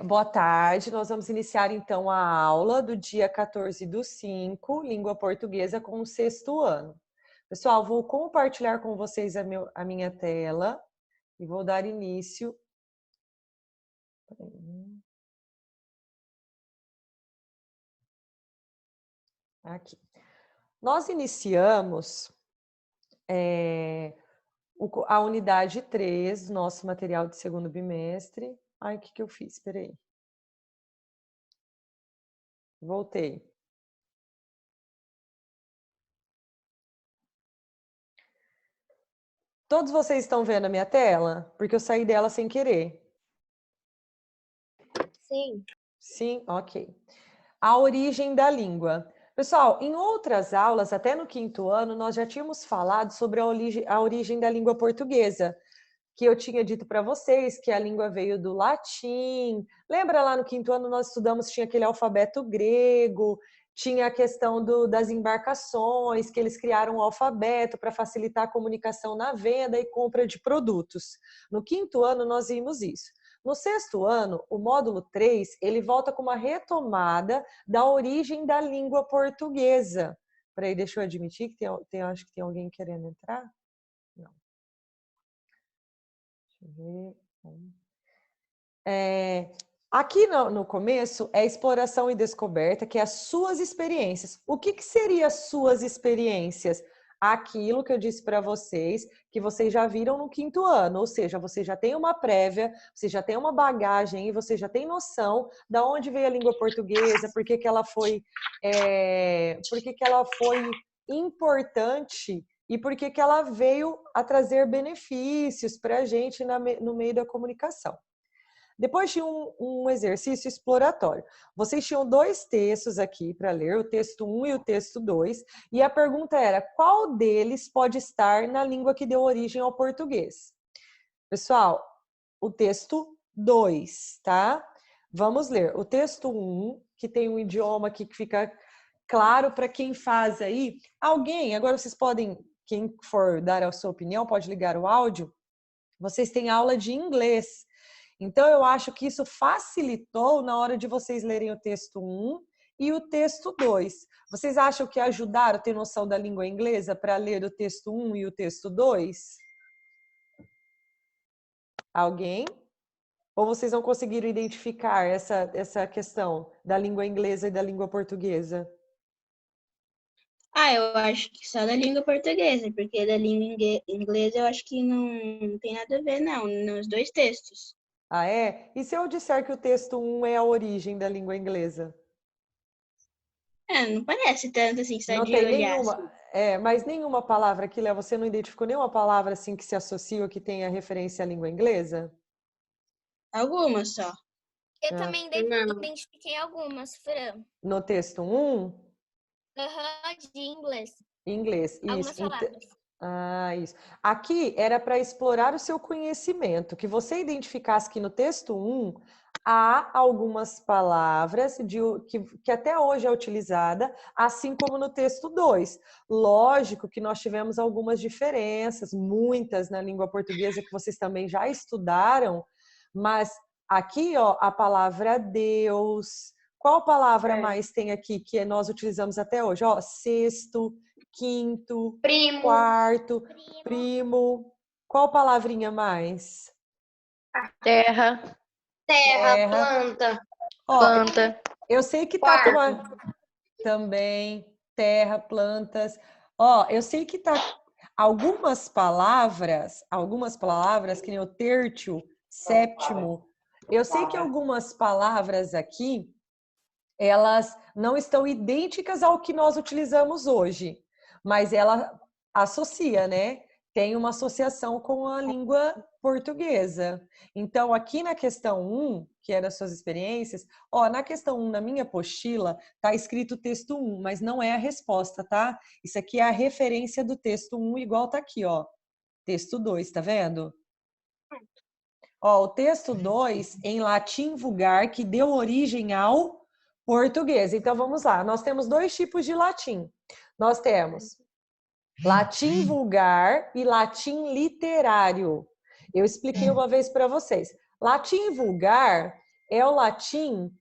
Boa tarde, nós vamos iniciar então a aula do dia 14/5, língua portuguesa com o 6º ano. Pessoal, vou compartilhar com vocês a minha tela e vou dar início. Aqui. Nós iniciamos a unidade 3, nosso material de segundo bimestre. Ai, o que eu fiz? Espera aí. Voltei. Todos vocês estão vendo a minha tela? Porque eu saí dela sem querer. Sim. Sim? Ok. A origem da língua. Pessoal, em outras aulas, até no 5º ano, nós já tínhamos falado sobre a origem da língua portuguesa, que eu tinha dito para vocês que a língua veio do latim. Lembra lá no 5º ano nós estudamos, tinha aquele alfabeto grego, tinha a questão das embarcações, que eles criaram um alfabeto para facilitar a comunicação na venda e compra de produtos. No 5º ano nós vimos isso. No 6º ano, o módulo 3, ele volta com uma retomada da origem da língua portuguesa. Peraí, deixa eu admitir que acho que tem alguém querendo entrar. Não. Deixa eu ver. Aqui no começo é exploração e descoberta, que é as suas experiências. O que seriam as suas experiências? Aquilo que eu disse para vocês, que vocês já viram no 5º ano, ou seja, você já tem uma prévia, você já tem uma bagagem e você já tem noção de onde veio a língua portuguesa, por que ela foi importante e por que ela veio a trazer benefícios para a gente no meio da comunicação. Depois tinha um exercício exploratório. Vocês tinham 2 textos aqui para ler, o texto 1 e o texto 2, e a pergunta era: qual deles pode estar na língua que deu origem ao português? Pessoal, o texto 2, tá? Vamos ler. O texto 1, que tem um idioma aqui que fica claro para quem faz aí. Alguém, agora vocês podem, quem for dar a sua opinião, pode ligar o áudio. Vocês têm aula de inglês. Então, eu acho que isso facilitou na hora de vocês lerem o texto 1 e o texto 2. Vocês acham que ajudaram a ter noção da língua inglesa para ler o texto 1 e o texto 2? Alguém? Ou vocês não conseguiram identificar essa questão da língua inglesa e da língua portuguesa? Eu acho que só da língua portuguesa, porque da língua inglesa eu acho que não tem nada a ver, não, nos 2 textos. Ah, é? E se eu disser que o texto 1 é a origem da língua inglesa? Não parece tanto assim, só Não de tem olhar. nenhuma, mas nenhuma palavra aqui, Léo, você não identificou nenhuma palavra assim que se associa ou que tenha referência à língua inglesa? Algumas só. Eu também Não. identifiquei algumas, Fran. No texto 1? De inglês. Inglês, Algumas isso. palavras. Isso. Aqui era para explorar o seu conhecimento, que você identificasse que no texto 1 há algumas palavras que até hoje é utilizada, assim como no texto 2. Lógico que nós tivemos algumas diferenças, muitas na língua portuguesa que vocês também já estudaram, mas aqui, ó, a palavra Deus. Qual palavra mais tem aqui que nós utilizamos até hoje? Ó, sexto, quinto, Primo. quarto, primo. Qual palavrinha mais? Terra, planta. Ó, Planta. eu sei que tá com uma também terra, plantas. Ó, eu sei que tá algumas palavras que nem o tertio, sétimo. Eu sei que algumas palavras aqui elas não estão idênticas ao que nós utilizamos hoje, mas ela associa, né? Tem uma associação com a língua portuguesa. Então, aqui na questão 1, que é das suas experiências, ó, na questão 1, na minha apostila, tá escrito o texto 1, mas não é a resposta, tá? Isso aqui é a referência do texto 1, igual tá aqui, ó. Texto 2, tá vendo? Ó, o texto 2, em latim vulgar, que deu origem ao português. Então, vamos lá. Nós temos 2 tipos de latim. Nós temos latim vulgar e latim literário. Eu expliquei uma vez para vocês. Latim vulgar é o latim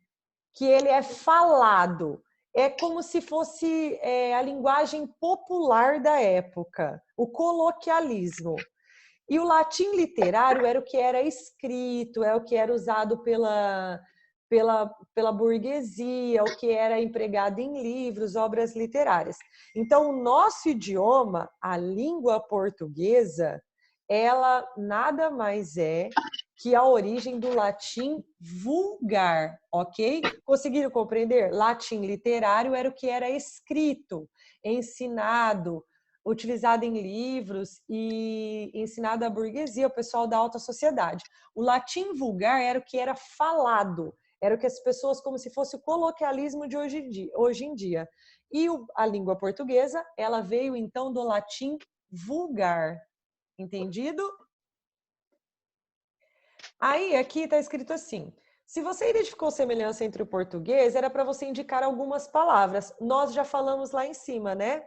que ele é falado. É como se fosse a linguagem popular da época, o coloquialismo. E o latim literário era o que era escrito, é o que era usado pela burguesia, o que era empregado em livros, obras literárias. Então, o nosso idioma, a língua portuguesa, ela nada mais é que a origem do latim vulgar, ok? Conseguiram compreender? Latim literário era o que era escrito, ensinado, utilizado em livros e ensinado à burguesia, o pessoal da alta sociedade. O latim vulgar era o que era falado, era o que as pessoas, como se fosse o coloquialismo de hoje em dia. E a língua portuguesa, ela veio então do latim vulgar. Entendido? Aí, aqui está escrito assim: se você identificou semelhança entre o português, era para você indicar algumas palavras. Nós já falamos lá em cima, né?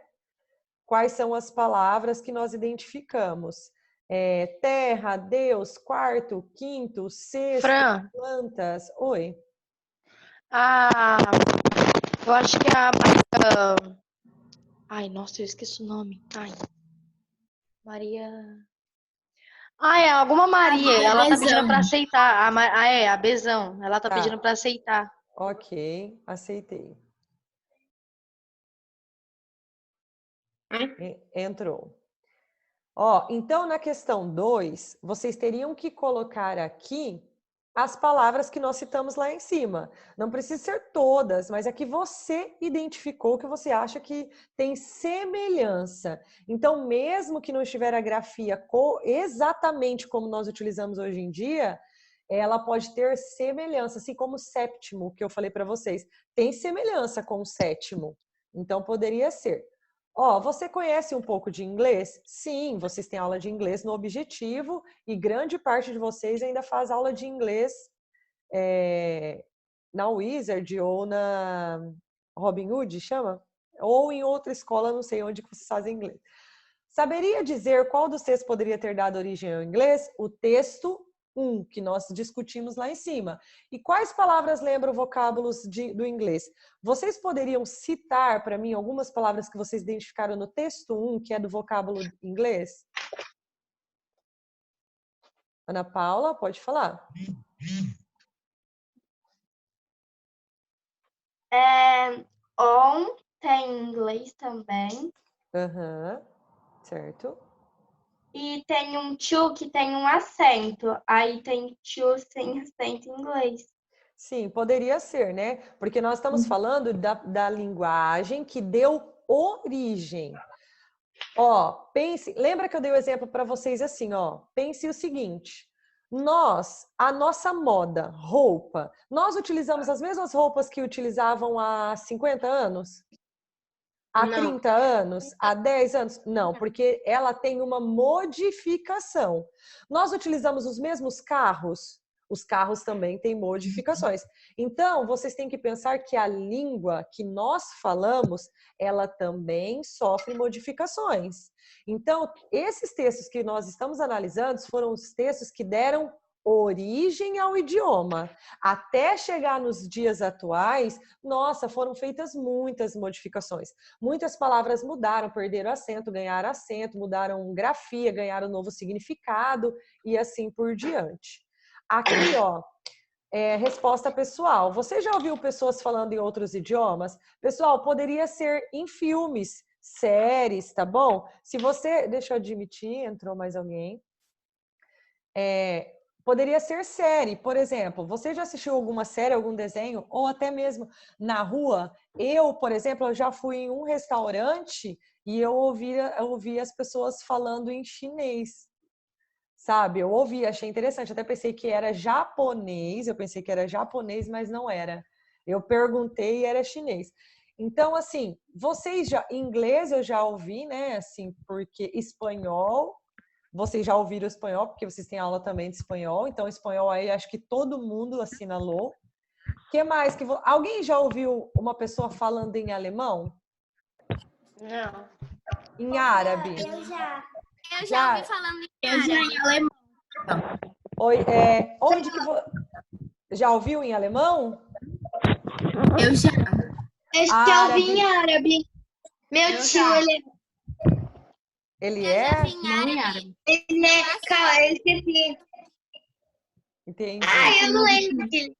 Quais são as palavras que nós identificamos? Terra, Deus, quarto, quinto, sexto, Fran, plantas. Oi. eu acho que a Maria... Ai, nossa, eu esqueci o nome. Ai, Maria... é alguma Maria. Ela tá pedindo pra aceitar. A Bezão. Ela tá pedindo pra aceitar. Ok, aceitei. Entrou. Então, na questão 2, vocês teriam que colocar aqui as palavras que nós citamos lá em cima. Não precisa ser todas, mas é que você identificou, que você acha que tem semelhança. Então, mesmo que não estiver a grafia exatamente como nós utilizamos hoje em dia, ela pode ter semelhança, assim como o sétimo, que eu falei para vocês. Tem semelhança com o sétimo. Então, poderia ser. Você conhece um pouco de inglês? Sim, vocês têm aula de inglês no Objetivo e grande parte de vocês ainda faz aula de inglês na Wizard ou na Robinhood, chama? Ou em outra escola, não sei onde que vocês fazem inglês. Saberia dizer qual dos textos poderia ter dado origem ao inglês? O texto 1, que nós discutimos lá em cima. E quais palavras lembram vocábulos do inglês? Vocês poderiam citar para mim algumas palavras que vocês identificaram no texto 1, que é do vocábulo inglês? Ana Paula, pode falar. On tem em inglês também. Certo. E tem um to que tem um acento. Aí tem to sem acento em inglês. Sim, poderia ser, né? Porque nós estamos falando da linguagem que deu origem. Pense, lembra que eu dei o exemplo para vocês assim, pense o seguinte: a nossa moda, roupa, nós utilizamos as mesmas roupas que utilizavam há 50 anos? Há 30 anos? Há 10 anos? Não, porque ela tem uma modificação. Nós utilizamos os mesmos carros? Os carros também têm modificações. Então, vocês têm que pensar que a língua que nós falamos, ela também sofre modificações. Então, esses textos que nós estamos analisando foram os textos que deram origem ao idioma. Até chegar nos dias atuais, foram feitas muitas modificações. Muitas palavras mudaram, perderam acento, ganharam acento, mudaram grafia, ganharam novo significado e assim por diante. Aqui, resposta pessoal. Você já ouviu pessoas falando em outros idiomas? Pessoal, poderia ser em filmes, séries, tá bom? Se você... Deixa eu admitir, entrou mais alguém. Poderia ser série, por exemplo. Você já assistiu alguma série, algum desenho? Ou até mesmo na rua? Eu, por exemplo, eu já fui em um restaurante e eu ouvi as pessoas falando em chinês. Sabe? Eu ouvi, achei interessante. Até pensei que era japonês. Eu pensei que era japonês, mas não era. Eu perguntei e era chinês. Então, assim, inglês eu já ouvi, né? Assim, porque espanhol... Vocês já ouviram espanhol, porque vocês têm aula também de espanhol. Então, espanhol aí, acho que todo mundo assinalou. O que mais? Alguém já ouviu uma pessoa falando em alemão? Não. Em árabe? Eu já ouvi falando em árabe. em alemão. Oi, onde que Já ouviu em alemão? Eu já. Eu já Árabe. ouvi em árabe. Meu Eu tio, já. Ele Eu já é? vi em árabe. ele é. Calma, eu esqueci. Entendi. Eu não lembro dele.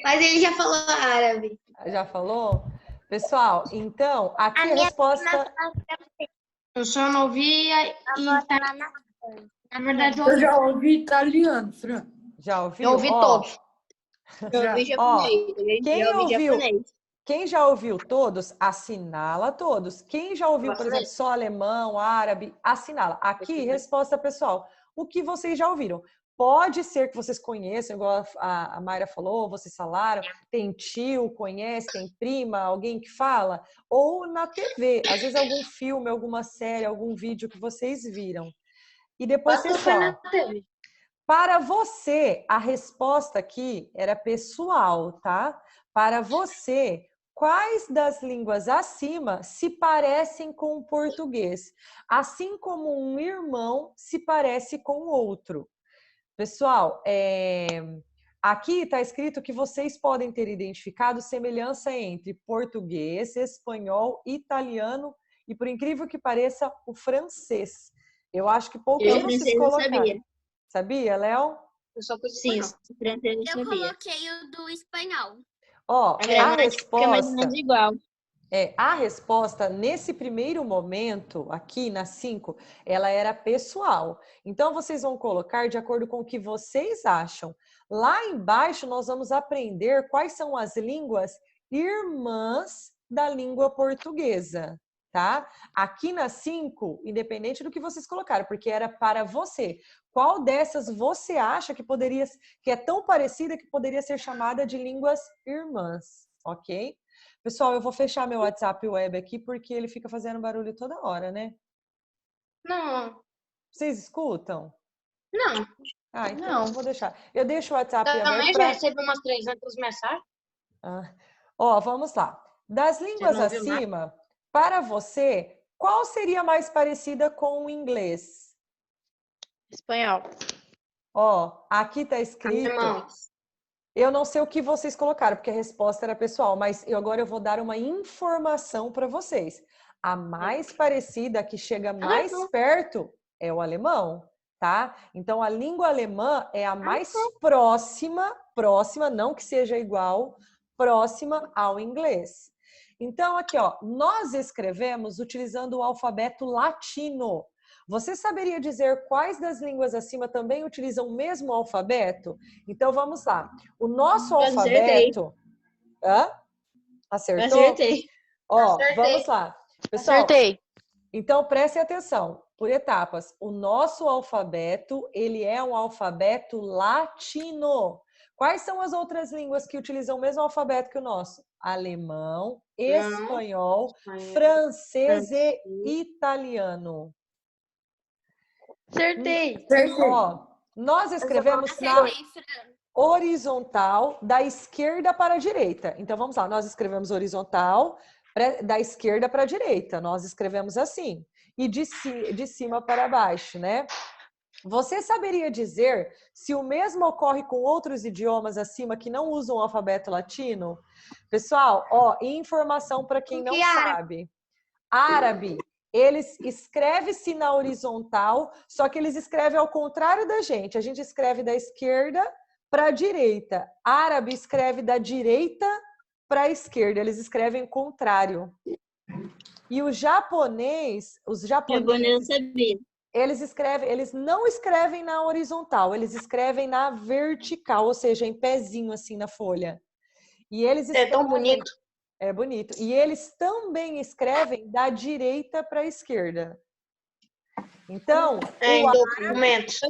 Mas ele já falou árabe. Já falou? Pessoal, então, aqui a resposta... Eu só não ouvi Na verdade, Eu já ouvi italiano, Fran. Já ouviu? Eu ouvi Ó, todos. Eu ouvi ó, japonês. quem ouviu? Quem já ouviu todos, assinala todos. Quem já ouviu, por exemplo, só alemão, árabe, assinala. Aqui, resposta pessoal. O que vocês já ouviram? Pode ser que vocês conheçam, igual a Mayra falou, vocês falaram, tem tio, conhece, tem prima, alguém que fala, ou na TV, às vezes algum filme, alguma série, algum vídeo que vocês viram. E depois, pessoal, para você, a resposta aqui era pessoal, tá? Para você, quais das línguas acima se parecem com o português? Assim como um irmão se parece com o outro. Pessoal, aqui está escrito que vocês podem ter identificado semelhança entre português, espanhol, italiano e, por incrível que pareça, o francês. Eu acho que poucos de vocês colocaram. Sabia, Léo? Eu só Sim, francês eu Eu sabia. coloquei o do espanhol. Ó, a Fica mais ou resposta... menos igual. A resposta, nesse primeiro momento, aqui na 5, ela era pessoal. Então, vocês vão colocar de acordo com o que vocês acham. Lá embaixo, nós vamos aprender quais são as línguas irmãs da língua portuguesa, tá? Aqui na 5, independente do que vocês colocaram, porque era para você. Qual dessas você acha que é tão parecida que poderia ser chamada de línguas irmãs, ok? Pessoal, eu vou fechar meu WhatsApp web aqui porque ele fica fazendo barulho toda hora, né? Não, Vocês escutam? não. Ah, então Não. eu vou deixar. Eu deixo o WhatsApp aberto Também já para... recebi umas 300 mensagens. Ó, vamos lá. Das línguas não ouviu nada? acima, para você, qual seria mais parecida com o inglês? Espanhol. Ó, aqui está escrito... Alemão. Eu não sei o que vocês colocaram, porque a resposta era pessoal, mas agora eu vou dar uma informação para vocês. A mais parecida, a que chega mais perto, é o alemão, tá? Então, a língua alemã é a mais próxima, não que seja igual, próxima ao inglês. Então, aqui, ó, nós escrevemos utilizando o alfabeto latino. Você saberia dizer quais das línguas acima também utilizam o mesmo alfabeto? Então, vamos lá. O nosso alfabeto... Hã? Acertou? Acertei. Ó, Acertei. vamos lá. Pessoal, Acertei. então prestem atenção, por etapas. O nosso alfabeto, ele é um alfabeto latino. Quais são as outras línguas que utilizam o mesmo alfabeto que o nosso? Alemão, espanhol, francês e italiano. Acertei. Ó, nós escrevemos na Acertei, Fran. horizontal da esquerda para a direita. Então, vamos lá. Nós escrevemos horizontal da esquerda para a direita. Nós escrevemos assim. E de cima para baixo, né? Você saberia dizer se o mesmo ocorre com outros idiomas acima que não usam o alfabeto latino? Pessoal, ó, informação para quem não sabe. Árabe. Eles escrevem-se na horizontal, só que eles escrevem ao contrário da gente. A gente escreve da esquerda para a direita. Árabe escreve da direita para a esquerda. Eles escrevem o contrário. E os japoneses, Eu sabia. eles não escrevem na horizontal, eles escrevem na vertical, ou seja, em pezinho assim na folha. E eles É tão bonito. É bonito. E eles também escrevem da direita para a esquerda. Então, Em documentos.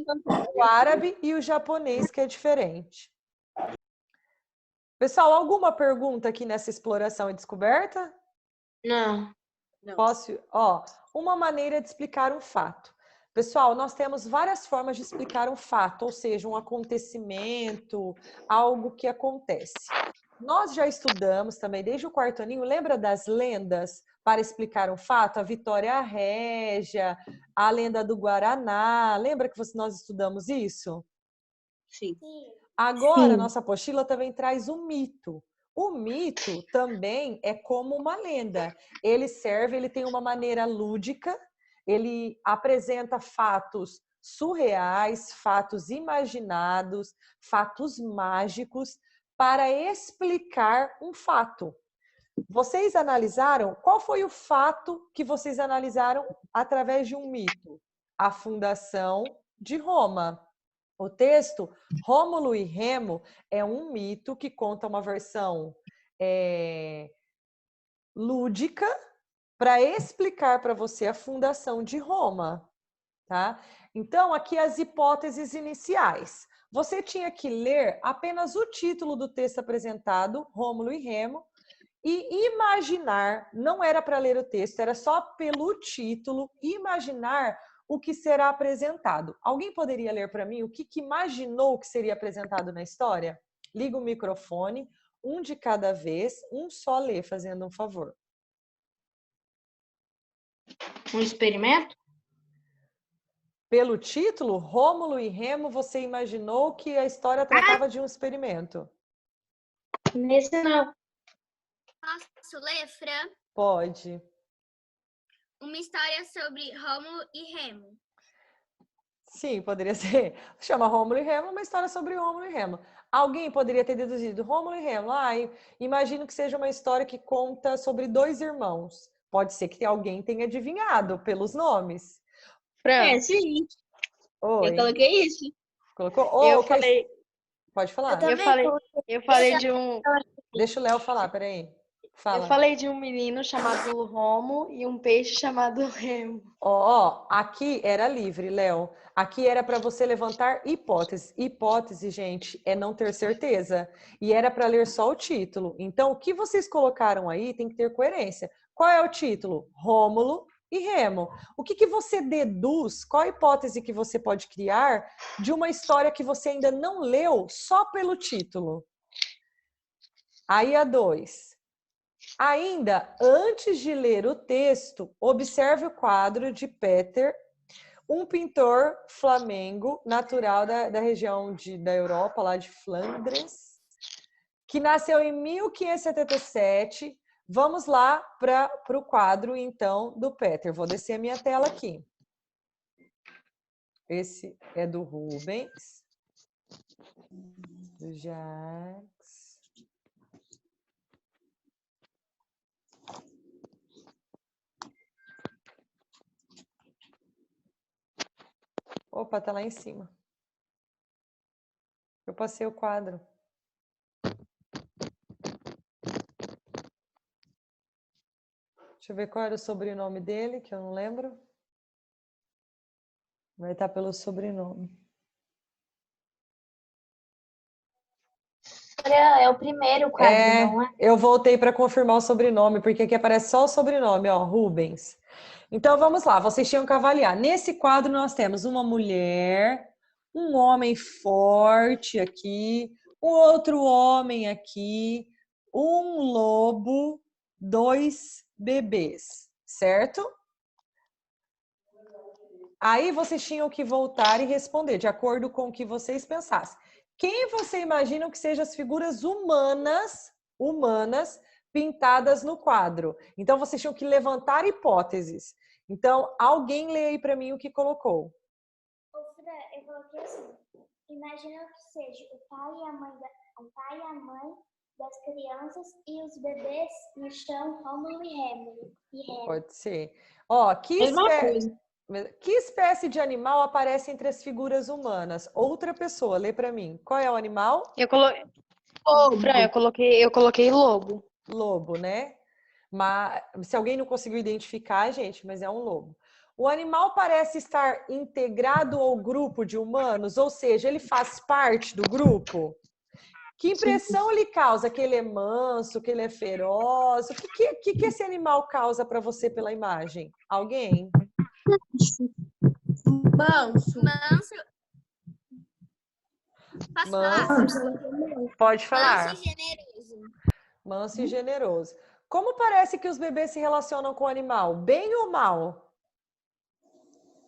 o árabe e o japonês, que é diferente. Pessoal, alguma pergunta aqui nessa exploração e descoberta? Não. Posso? Ó, uma maneira de explicar um fato. Pessoal, nós temos várias formas de explicar um fato, ou seja, um acontecimento, algo que acontece. Nós já estudamos também, desde o quarto aninho, lembra das lendas para explicar um fato? A Vitória Régia, a lenda do Guaraná. Lembra que nós estudamos isso? Sim. Agora, a Sim. nossa apostila também traz o mito. O mito também é como uma lenda. Ele tem uma maneira lúdica, ele apresenta fatos surreais, fatos imaginados, fatos mágicos para explicar um fato. Vocês analisaram? Qual foi o fato que vocês analisaram através de um mito? A fundação de Roma. O texto Rômulo e Remo é um mito que conta uma versão lúdica para explicar para você a fundação de Roma, tá? Então, aqui as hipóteses iniciais. Você tinha que ler apenas o título do texto apresentado, Rômulo e Remo, e imaginar, não era para ler o texto, era só pelo título, imaginar o que será apresentado. Alguém poderia ler para mim o que imaginou que seria apresentado na história? Liga o microfone, um de cada vez, um só lê, fazendo um favor. Um experimento? Pelo título, Rômulo e Remo, você imaginou que a história tratava de um experimento? Nesse não. Posso ler, Fran? Pode. Uma história sobre Rômulo e Remo. Sim, poderia ser. Chama Rômulo e Remo, uma história sobre Rômulo e Remo. Alguém poderia ter deduzido Rômulo e Remo. Imagino que seja uma história que conta sobre dois irmãos. Pode ser que alguém tenha adivinhado pelos nomes. Fran, Sim. Oi. Eu coloquei isso. Colocou? eu falei, Pode falar. eu falei de um, Deixa o Léo falar, peraí. Fala. eu falei de um menino chamado Romo e um peixe chamado Remo. Aqui era livre, Léo. Aqui era para você levantar hipóteses. Hipótese, gente, é não ter certeza. E era para ler só o título. Então, o que vocês colocaram aí tem que ter coerência. Qual é o título? Rômulo e Remo. O que você deduz? Qual a hipótese que você pode criar de uma história que você ainda não leu só pelo título? Aí a 2. Ainda antes de ler o texto, observe o quadro de Peter, um pintor flamengo, natural da região da Europa, lá de Flandres, que nasceu em 1577. Vamos lá para o quadro, então, do Peter. Vou descer a minha tela aqui. Esse é do Rubens, do Jacques. Opa, tá lá em cima. Eu passei o quadro. Deixa eu ver qual era o sobrenome dele, que eu não lembro. Vai estar pelo sobrenome. É o primeiro quadro, não é? Eu voltei para confirmar o sobrenome, porque aqui aparece só o sobrenome, ó, Rubens. Então, vamos lá, vocês tinham que avaliar. Nesse quadro, nós temos uma mulher, um homem forte aqui, um outro homem aqui, um lobo, 2 bebês, certo? Aí vocês tinham que voltar e responder, de acordo com o que vocês pensassem. Quem você imagina que sejam as figuras humanas pintadas no quadro? Então, vocês tinham que levantar hipóteses. Então, alguém lê aí para mim o que colocou. Eu coloquei assim, imagina que seja o pai e a mãe das crianças e os bebês no chão, Rômulo e Remo. Pode ser. Ó, que espécie de animal aparece entre as figuras humanas? Outra pessoa, lê para mim. Qual é o animal? Fran, eu coloquei lobo. Lobo, né? Mas se alguém não conseguiu identificar, gente, mas é um lobo. O animal parece estar integrado ao grupo de humanos, ou seja, ele faz parte do grupo. Que impressão lhe causa? Que ele é manso, que ele é feroz? O que esse animal causa para você pela imagem? Alguém? Manso. Posso falar? Pode falar. Manso e generoso. Manso e generoso. Como parece que os bebês se relacionam com o animal? Bem ou mal?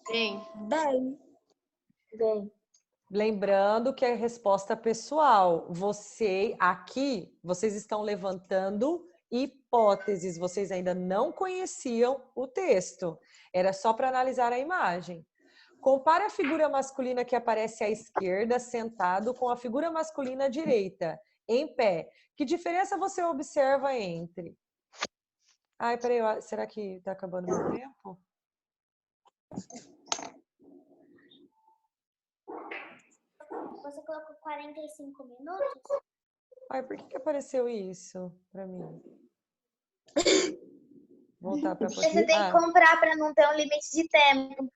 Bem. Bem. Lembrando que é resposta pessoal. Vocês estão levantando hipóteses. Vocês ainda não conheciam o texto. Era só para analisar a imagem. Compare a figura masculina que aparece à esquerda, sentado, com a figura masculina à direita, em pé. Que diferença você observa entre? Ai, peraí, será que está acabando meu tempo? Você colocou 45 minutos? Ai, por que apareceu isso para mim? Voltar para Você tem que comprar para não ter um limite de tempo.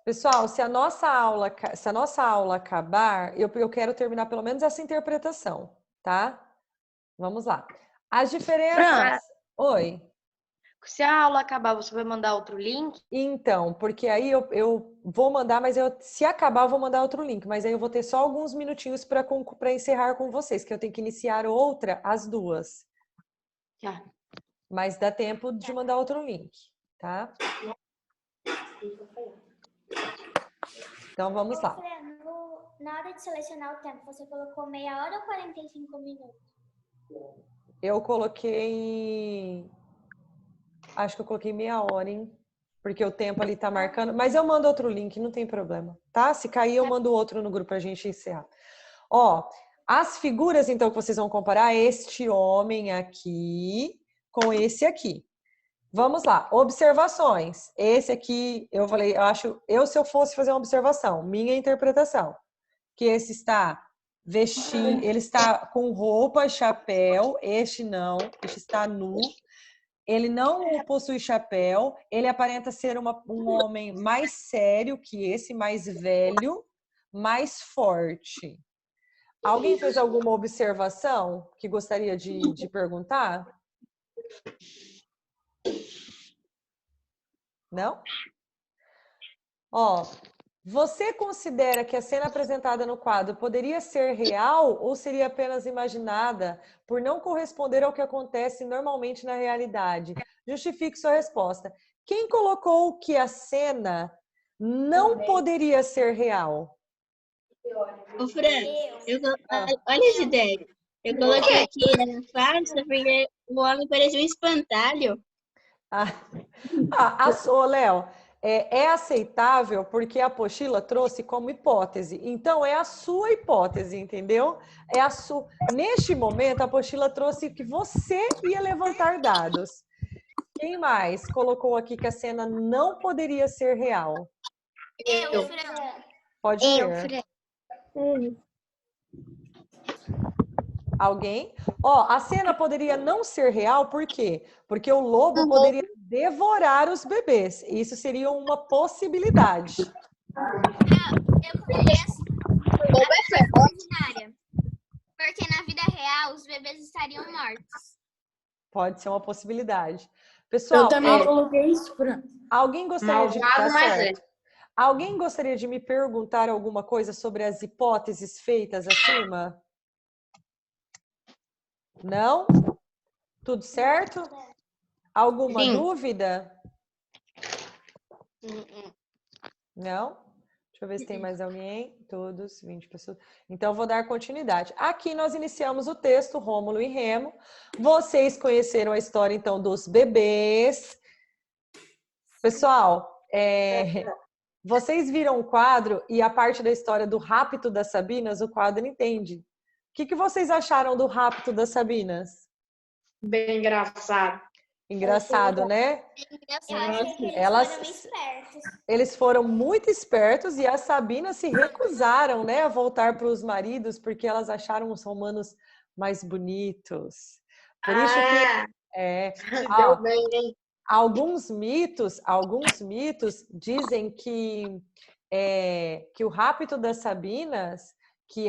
Pessoal, se a nossa aula acabar, eu quero terminar pelo menos essa interpretação, tá? Vamos lá. As diferenças... Oi. Se a aula acabar, você vai mandar outro link? Então, porque aí eu vou mandar, mas se acabar eu vou mandar outro link, mas aí eu vou ter só alguns minutinhos para encerrar com vocês, que eu tenho que iniciar outra às 2. Tá. Mas dá tempo de mandar outro link, tá? Então vamos lá. Na hora de selecionar o tempo, você colocou meia hora ou 45 minutos? Eu coloquei... Acho que eu coloquei meia hora, hein? Porque o tempo ali tá marcando. Mas eu mando outro link, não tem problema, tá? Se cair, eu mando outro no grupo pra gente encerrar. Ó, as figuras, então, que vocês vão comparar, este homem aqui com esse aqui. Vamos lá, observações. Esse aqui, eu falei, se eu fosse fazer uma observação, minha interpretação, que esse está vestindo, ele está com roupa, chapéu, este não, este está nu. Ele não possui chapéu, ele aparenta ser um homem mais sério que esse, mais velho, mais forte. Alguém fez alguma observação que gostaria de perguntar? Não? Ó, você considera que a cena apresentada no quadro poderia ser real ou seria apenas imaginada por não corresponder ao que acontece normalmente na realidade? Justifique sua resposta. Quem colocou que a cena não poderia ser real? Ô, Fran, olha essa ideia. Eu coloquei aqui na farsa porque o homem parecia um espantalho. Ô, Léo, é aceitável porque a apostila trouxe como hipótese. Então, é a sua hipótese, entendeu? Neste momento, a apostila trouxe que você ia levantar dados. Quem mais colocou aqui que a cena não poderia ser real? Eu, Fran. Pode ser. Alguém? Ó, a cena poderia não ser real, por quê? Porque o lobo poderia devorar os bebês. Isso seria uma possibilidade. Eu coloquei assim, imaginária. Porque na vida real, os bebês estariam mortos. Pode ser uma possibilidade. Pessoal, Eu também coloquei isso, Fran. Alguém gostaria de... Malvado, mas certo. Alguém gostaria de me perguntar alguma coisa sobre as hipóteses feitas acima? Não? Tudo certo? Alguma dúvida? Não? Deixa eu ver se tem mais alguém. Todos, 20 pessoas. Então, vou dar continuidade. Aqui nós iniciamos o texto, Rômulo e Remo. Vocês conheceram a história, então, dos bebês. Pessoal, vocês viram o quadro e a parte da história do rapto das Sabinas, o quadro entende. O que vocês acharam do rapto das Sabinas? Bem engraçado. Engraçado, né? Eles foram muito espertos e as Sabinas se recusaram, né, a voltar para os maridos porque elas acharam os romanos mais bonitos. Por isso que alguns mitos dizem que o rapto das Sabinas, que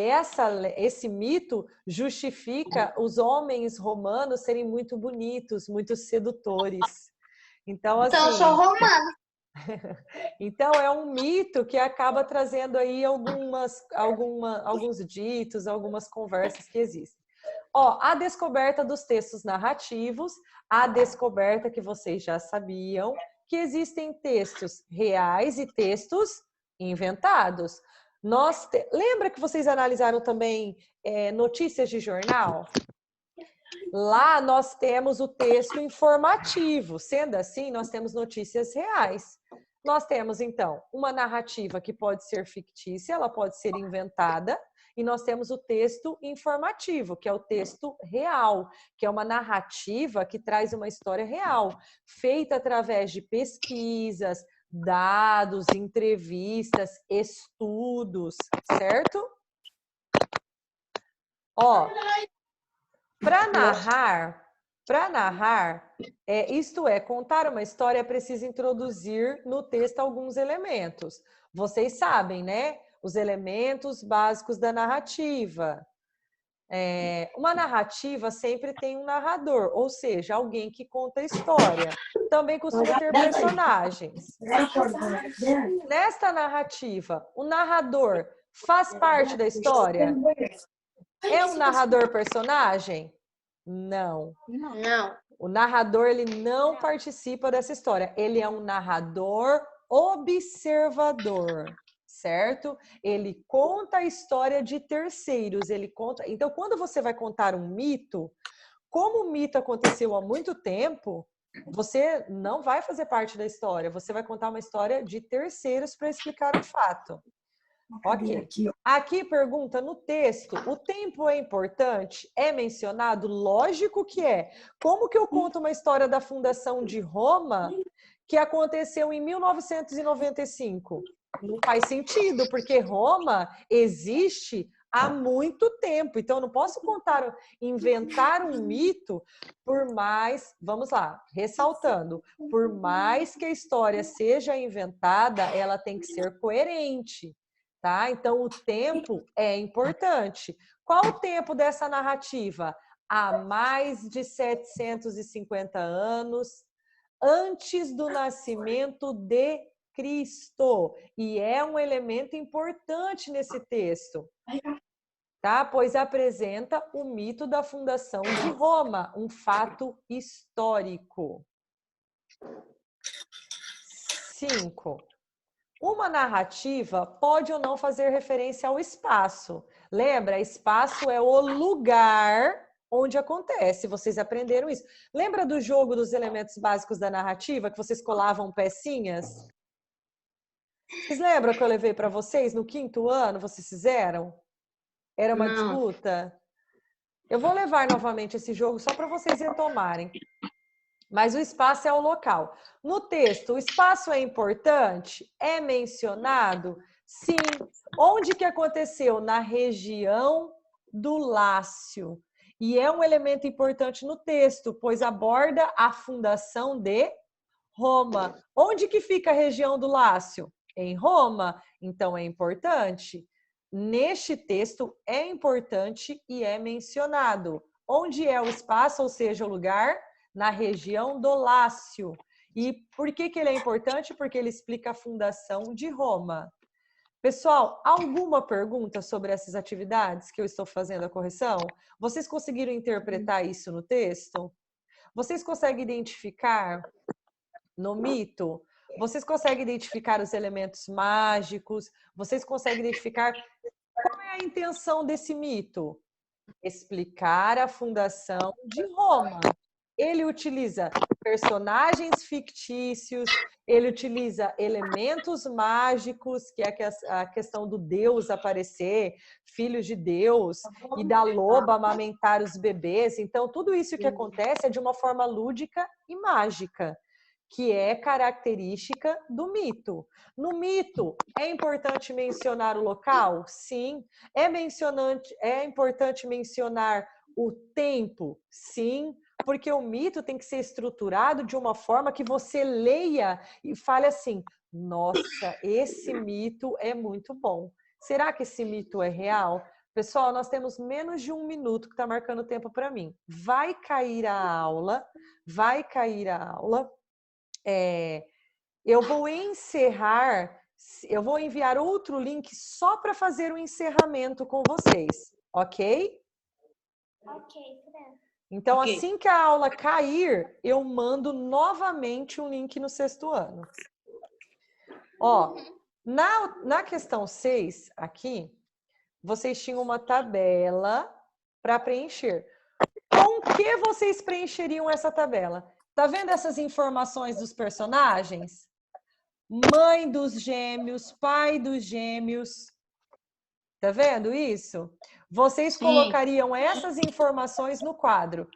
esse mito justifica os homens romanos serem muito bonitos, muito sedutores. Então, assim, Então eu sou romana. Então, é um mito que acaba trazendo aí alguns ditos, algumas conversas que existem. Ó, a descoberta dos textos narrativos, a descoberta que vocês já sabiam, que existem textos reais e textos inventados. Lembra que vocês analisaram também notícias de jornal? Lá nós temos o texto informativo. Sendo assim, nós temos notícias reais. Nós temos, então, uma narrativa que pode ser fictícia, ela pode ser inventada, e nós temos o texto informativo, que é o texto real, que é uma narrativa que traz uma história real, feita através de pesquisas, dados, entrevistas, estudos, certo? Ó, para narrar, isto é, contar uma história, é preciso introduzir no texto alguns elementos. Vocês sabem, né? Os elementos básicos da narrativa. Uma narrativa sempre tem um narrador, ou seja, alguém que conta a história. Também costuma ter personagens. Nesta narrativa, o narrador faz parte da história? É um narrador personagem? Não. Não. O narrador, ele não participa dessa história. Ele é um narrador observador, certo? Ele conta a história de terceiros. Então, quando você vai contar um mito, como o mito aconteceu há muito tempo, você não vai fazer parte da história. Você vai contar uma história de terceiros para explicar o fato. Ok. Aqui pergunta no texto, o tempo é importante? É mencionado? Lógico que é. Como que eu conto uma história da fundação de Roma que aconteceu em 1995? Não faz sentido, porque Roma existe há muito tempo. Então, eu não posso inventar um mito, por mais, vamos lá, ressaltando, por mais que a história seja inventada, ela tem que ser coerente. Tá? Então, o tempo é importante. Qual o tempo dessa narrativa? Há mais de 750 anos antes do nascimento de Cristo. E é um elemento importante nesse texto, tá? Pois apresenta o mito da fundação de Roma, um fato histórico. 5. Uma narrativa pode ou não fazer referência ao espaço. Lembra? Espaço é o lugar onde acontece. Vocês aprenderam isso. Lembra do jogo dos elementos básicos da narrativa, que vocês colavam pecinhas? Vocês lembram que eu levei para vocês no 5º ano? Vocês fizeram? Era uma disputa? Eu vou levar novamente esse jogo só para vocês retomarem. Mas o espaço é o local. No texto, o espaço é importante? É mencionado? Sim. Onde que aconteceu? Na região do Lácio. E é um elemento importante no texto, pois aborda a fundação de Roma. Onde que fica a região do Lácio? Em Roma. Então, é importante. Neste texto, é importante e é mencionado. Onde é o espaço, ou seja, o lugar? Na região do Lácio. E por que ele é importante? Porque ele explica a fundação de Roma. Pessoal, alguma pergunta sobre essas atividades que eu estou fazendo a correção? Vocês conseguiram interpretar isso no texto? Vocês conseguem identificar no mito? Vocês conseguem identificar os elementos mágicos? Vocês conseguem identificar qual é a intenção desse mito? Explicar a fundação de Roma. Ele utiliza personagens fictícios, ele utiliza elementos mágicos, que é a questão do Deus aparecer, filhos de Deus, e da loba amamentar os bebês. Então, tudo isso que acontece é de uma forma lúdica e mágica, que é característica do mito. No mito, é importante mencionar o local? Sim. É importante mencionar o tempo? Sim. Porque o mito tem que ser estruturado de uma forma que você leia e fale assim, nossa, esse mito é muito bom. Será que esse mito é real? Pessoal, nós temos menos de 1 minuto que está marcando tempo para mim. Vai cair a aula. Eu vou encerrar, eu vou enviar outro link só para fazer o encerramento com vocês, ok? Ok, Fran. Então, assim que a aula cair, eu mando novamente um link no 6º ano. Ó, Na questão 6, aqui, vocês tinham uma tabela para preencher. Com o que vocês preencheriam essa tabela? Tá vendo essas informações dos personagens? Mãe dos gêmeos, pai dos gêmeos. Tá vendo isso? Vocês colocariam essas informações no quadro.